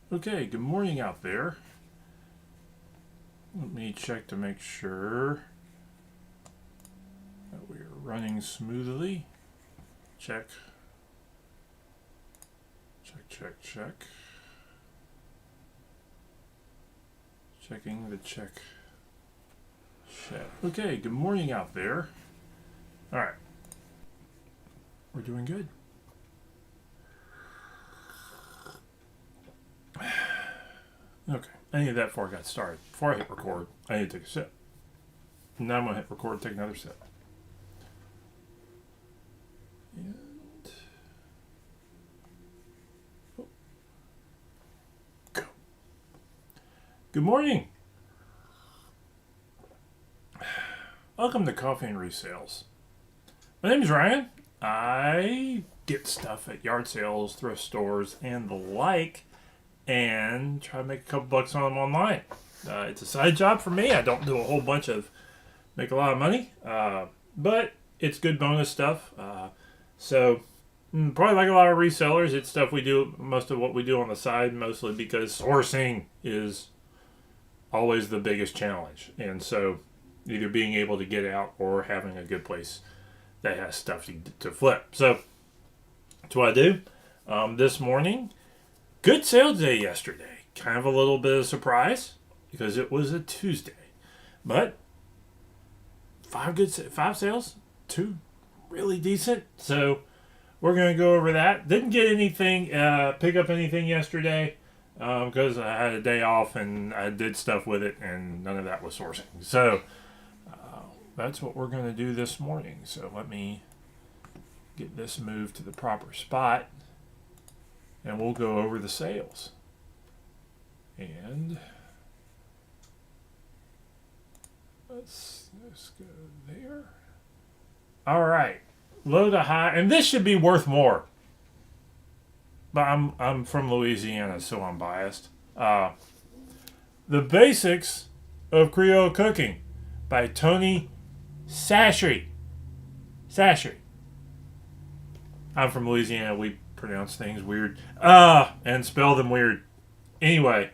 Okay, good morning out there. Let me check to make sure that we are running smoothly. Check. Check. Checking the check. Okay, good morning out there. All right. We're doing good. Okay, I needed that before I got started. Before I hit record, I need to take a sip. Now I'm going to hit record and take another sip. And go. Good morning. Welcome to Coffee and Resales. My name is Ryan. I get stuff at yard sales, thrift stores, and the like, and try to make a couple bucks on them online. It's a side job for me. I don't do a whole bunch of make a lot of money, but it's good bonus stuff. Probably like a lot of resellers, it's stuff we do, most of what we do on the side, mostly because sourcing is always the biggest challenge. And so either being able to get out or having a good place that has stuff to flip. So that's what I do. This morning, good sales day yesterday. Kind of a little bit of surprise because it was a Tuesday. But five sales, two really decent. So we're going to go over that. Didn't get anything, pick up anything yesterday because I had a day off and I did stuff with it and none of that was sourcing. So that's what we're going to do this morning. So let me get this moved to the proper spot and we'll go over the sales. And let's go there. All right, low to high, and this should be worth more. But I'm from Louisiana, so I'm biased. The Basics of Creole Cooking by Tony Sashry. I'm from Louisiana. We pronounce things weird. And spell them weird. Anyway,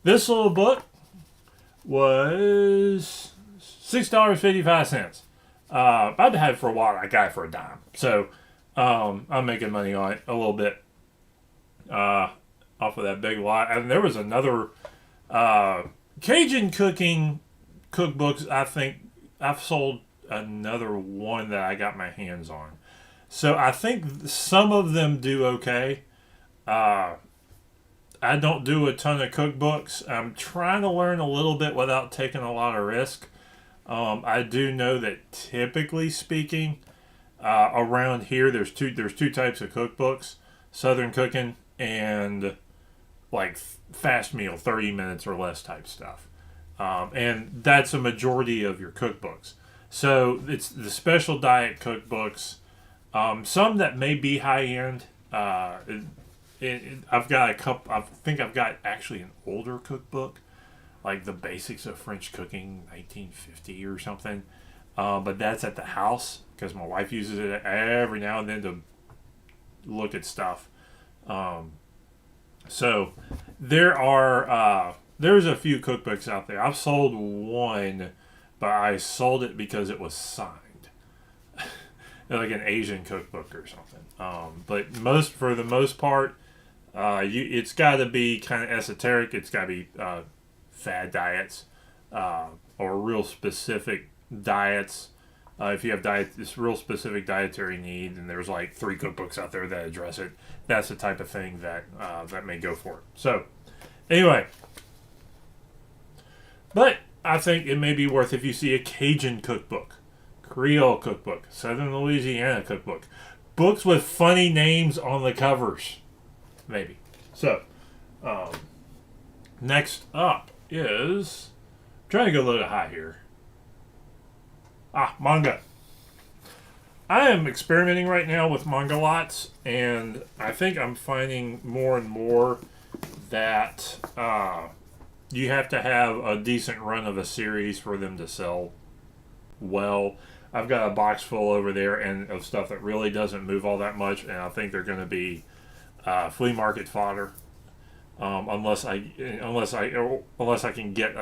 this little book was $6.55. I've had it for a while. I got it for a dime. So I'm making money on it a little bit off of that big lot. And there was another Cajun cooking cookbooks. I think I've sold another one that I got my hands on. So I think some of them do okay. I don't do a ton of cookbooks. I'm trying to learn a little bit without taking a lot of risk. I do know that typically speaking, around here there's two types of cookbooks: Southern cooking and like fast meal, 30 minutes or less type stuff. And that's a majority of your cookbooks. So it's the special diet cookbooks. Some that may be high end. I've got a couple. I think I've got actually an older cookbook, like the Basics of French Cooking, 1950 or something. But that's at the house because my wife uses it every now and then to look at stuff. So there's a few cookbooks out there. I've sold one, but I sold it because it was signed, like an Asian cookbook or something. But for the most part, it's got to be kind of esoteric. It's got to be fad diets or real specific diets. If you have this real specific dietary need, and there's like 3 cookbooks out there that address it, that's the type of thing that may go for it. So, anyway, but I think it may be worth if you see a Cajun cookbook, Creole cookbook, Southern Louisiana cookbook, books with funny names on the covers, maybe. So, next up is I'm trying to go a little high here. Manga. I am experimenting right now with manga lots, and I think I'm finding more and more that you have to have a decent run of a series for them to sell well. I've got a box full over there and of stuff that really doesn't move all that much, and I think they're going to be flea market fodder. unless I can get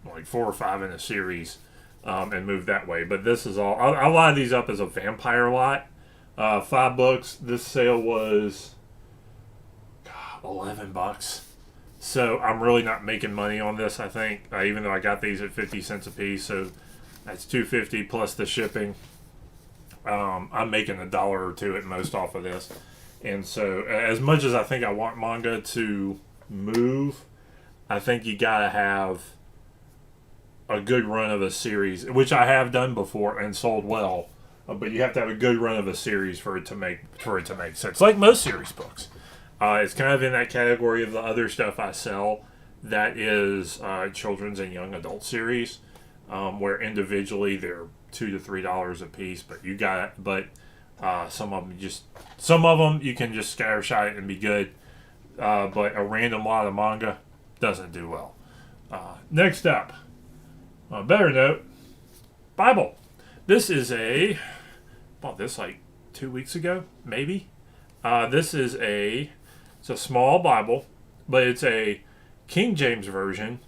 like 4 or 5 in a series and move that way. But this is all. I'll line these up as a vampire lot. 5 books. This sale was $11. So I'm really not making money on this. I think, even though I got these at 50 cents a piece, so that's $2.50 plus the shipping. I'm making $1 or $2 at most off of this. And so, as much as I think I want manga to move, I think you gotta have a good run of a series, which I have done before and sold well. But you have to have a good run of a series for it to make sense. Like most series books, it's kind of in that category of the other stuff I sell that is children's and young adult series, where individually they're $2 to $3 a piece. But some of them you can just scattershot it and be good. But a random lot of manga doesn't do well. Next up, on a better note, Bible. This is bought this like 2 weeks ago, maybe. It's a small Bible, but it's a King James Version,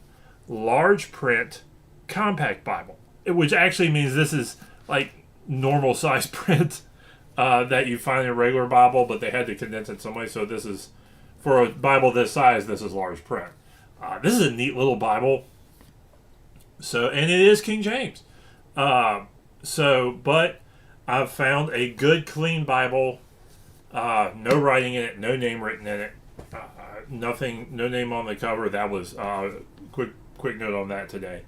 large print, compact Bible. Which actually means this is like normal size print that you find in a regular Bible, but they had to condense it some way. So this is, for a Bible this size, this is large print. This is a neat little Bible. And it is King James. But I've found a good, clean Bible. No writing in it, no name written in it, nothing, no name on the cover. That was quick note on that today.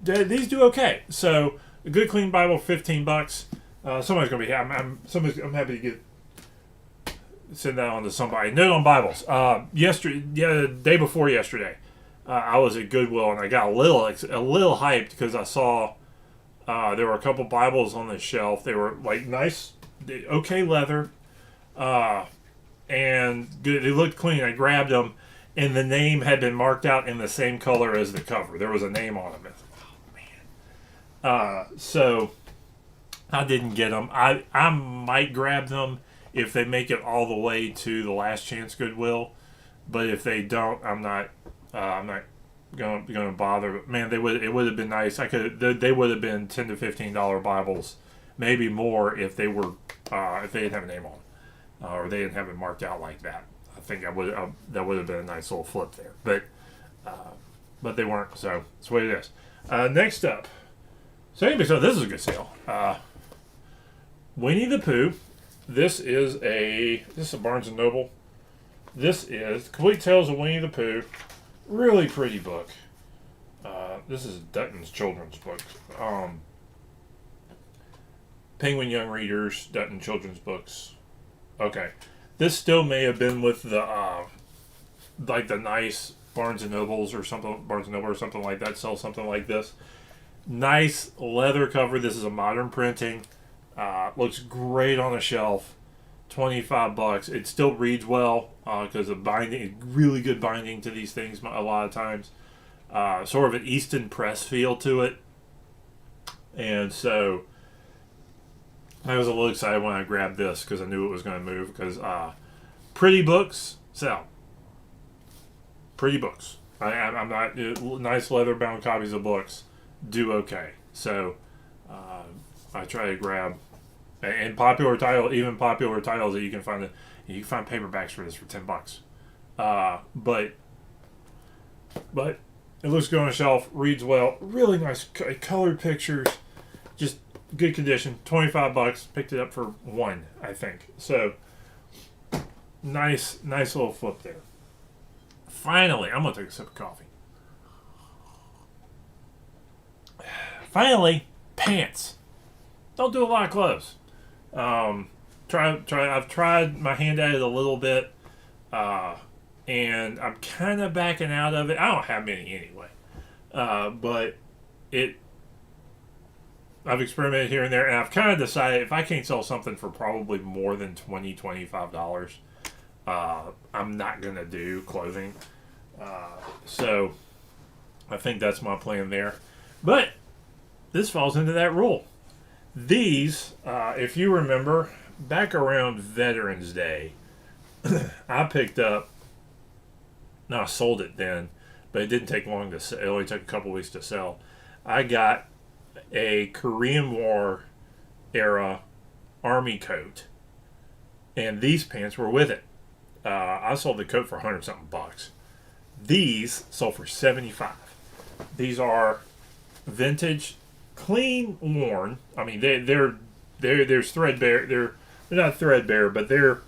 These do okay. So a good, clean Bible, $15. Somebody's gonna be. I'm happy to send that on to somebody. Note on Bibles. The day before yesterday, I was at Goodwill and I got a little hyped because I saw there were a couple Bibles on the shelf. They were like nice, okay leather, and good. They looked clean. I grabbed them, and the name had been marked out in the same color as the cover. There was a name on them. Oh man! So I didn't get them. I might grab them if they make it all the way to the Last Chance Goodwill, but if they don't, I'm not gonna bother. Man, it would have been nice. They would have been $10 to $15 Bibles, maybe more if they were if they didn't have a name on, or they didn't have it marked out like that. I think that would have been a nice little flip there, but they weren't. So that's the way it is. Next up, so this is a good sale. Winnie the Pooh. This is a Barnes and Noble. This is Complete Tales of Winnie the Pooh. Really pretty book. This is Dutton's children's book. Penguin Young Readers, Dutton Children's Books. Okay. This still may have been with the like the nice Barnes and Nobles or something like that, sell something like this. Nice leather cover. This is a modern printing. Looks great on a shelf. $25. It still reads well because the binding, really good binding to these things a lot of times. Sort of an Easton Press feel to it. And so I was a little excited when I grabbed this because I knew it was going to move. Because pretty books sell. Pretty books. I'm not nice leather bound copies of books do okay. So I try to grab and popular titles that you can find. You can find paperbacks for this for $10. But it looks good on a shelf. Reads well. Really nice colored pictures. Just good condition. $25. Picked it up for $1, I think. So nice little flip there. Finally, I'm gonna take a sip of coffee. Finally, pants. Don't do a lot of clothes. I've tried my hand at it a little bit, and I'm kind of backing out of it. I don't have many anyway, but I've experimented here and there, and I've kind of decided if I can't sell something for probably more than $25, I'm not gonna do clothing. So I think that's my plan there. But this falls into that rule. These, if you remember, back around Veterans Day, I picked up. No, I sold it then, but it didn't take long to sell. It only took a couple weeks to sell. I got a Korean War era army coat, and these pants were with it. I sold the coat for 100 something bucks. These sold for 75. These are vintage, clean worn. I mean, there's threadbare. They're not threadbare, but they're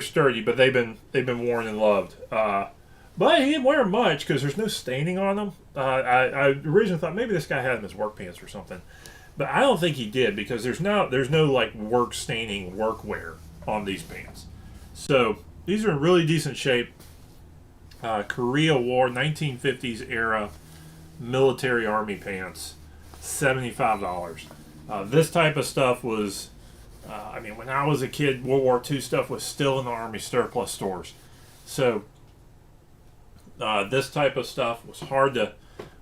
sturdy, but they've been worn and loved. But he didn't wear them much because there's no staining on them. I originally thought maybe this guy had them as work pants or something, but I don't think he did because there's no like work staining workwear on these pants. So these are in really decent shape. Korea War 1950s era military army pants, $75. This type of stuff was, when I was a kid, World War II stuff was still in the Army surplus stores. So this type of stuff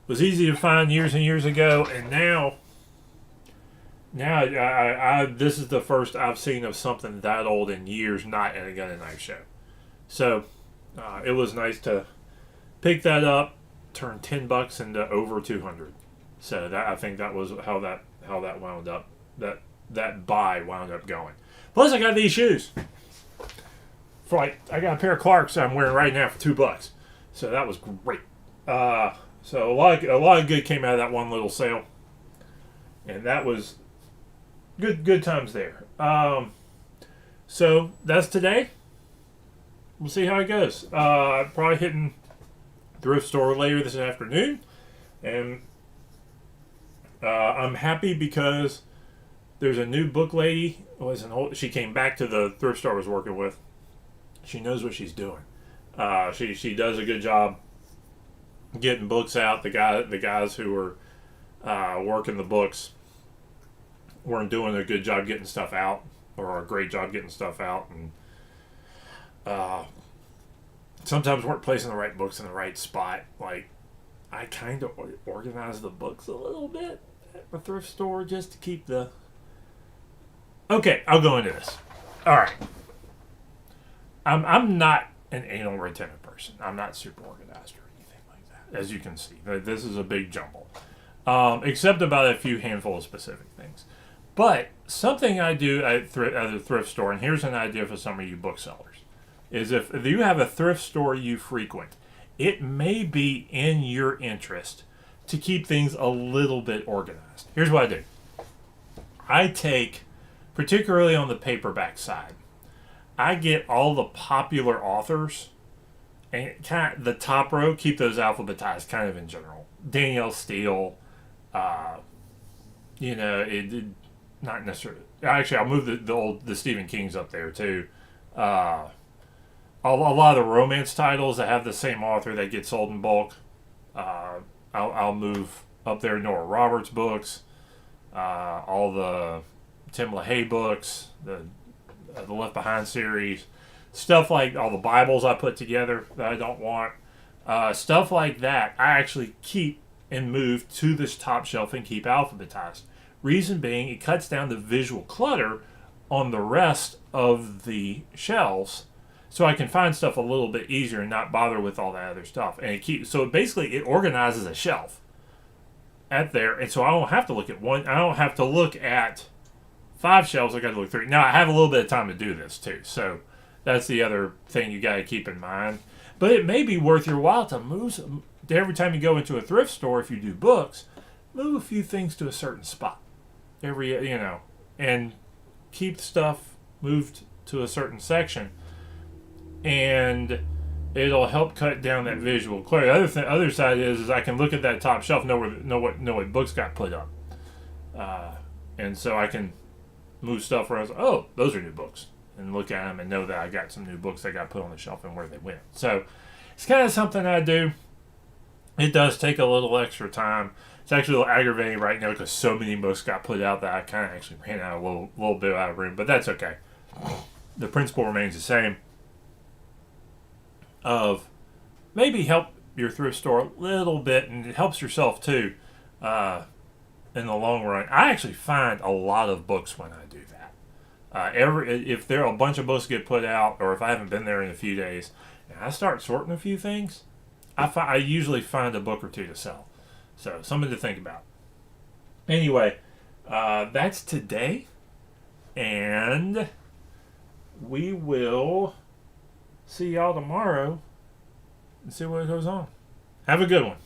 was easy to find years and years ago, and now this is the first I've seen of something that old in years not at a gun and knife show. So it was nice to pick that up, turn $10 into over 200. So I think that was how that wound up. That buy wound up going. Plus, I got these shoes. I got a pair of Clarks I'm wearing right now for $2. So that was great. So a lot of good came out of that one little sale, and that was good times there. So that's today. We'll see how it goes. Probably hitting thrift store later this afternoon, and I'm happy because there's a new book lady. She came back to the thrift store I was working with. She knows what she's doing. She does a good job getting books out. The guys who were working the books weren't doing a good job getting stuff out, or a great job getting stuff out, and sometimes weren't placing the right books in the right spot. Like, I kind of organize the books a little bit at the thrift store just to keep the... Okay, I'll go into this. All right. I'm not an anal retentive person. I'm not super organized or anything like that, as you can see. This is a big jumble. Except about a few handful of specific things. But something I do at a thrift store, and here's an idea for some of you booksellers, is if you have a thrift store you frequent, it may be in your interest to keep things a little bit organized. Here's what I do. I take, particularly on the paperback side, I get all the popular authors, and kind of the top row, keep those alphabetized kind of in general. Danielle Steele, not necessarily. Actually, I'll move the Stephen Kings up there too. A lot of the romance titles that have the same author that get sold in bulk, I'll move up there. Nora Roberts books, all the Tim LaHaye books, the Left Behind series, stuff like all the Bibles I put together that I don't want, stuff like that. I actually keep and move to this top shelf and keep alphabetized. Reason being, it cuts down the visual clutter on the rest of the shelves, so I can find stuff a little bit easier and not bother with all that other stuff. And it organizes a shelf at there, and so I don't have to look at one. I don't have to look at 5 shelves. I got to look 3. Now I have a little bit of time to do this too, so that's the other thing you got to keep in mind. But it may be worth your while to move some, every time you go into a thrift store. If you do books, move a few things to a certain spot and keep stuff moved to a certain section, and it'll help cut down that visual clutter. The other side is I can look at that top shelf, know what books got put up, and so I can move stuff around. Oh, those are new books, and look at them and know that I got some new books that got put on the shelf and where they went. So it's kind of something I do. It does take a little extra time. It's actually a little aggravating right now because so many books got put out that I kind of actually ran out a little bit out of room, but that's okay. The principle remains the same of maybe help your thrift store a little bit, and it helps yourself too in the long run. I actually find a lot of books when I do that. If there are a bunch of books get put out, or if I haven't been there in a few days, and I start sorting a few things, I usually find a book or two to sell. So something to think about. Anyway, that's today, and we will see y'all tomorrow and see what goes on. Have a good one.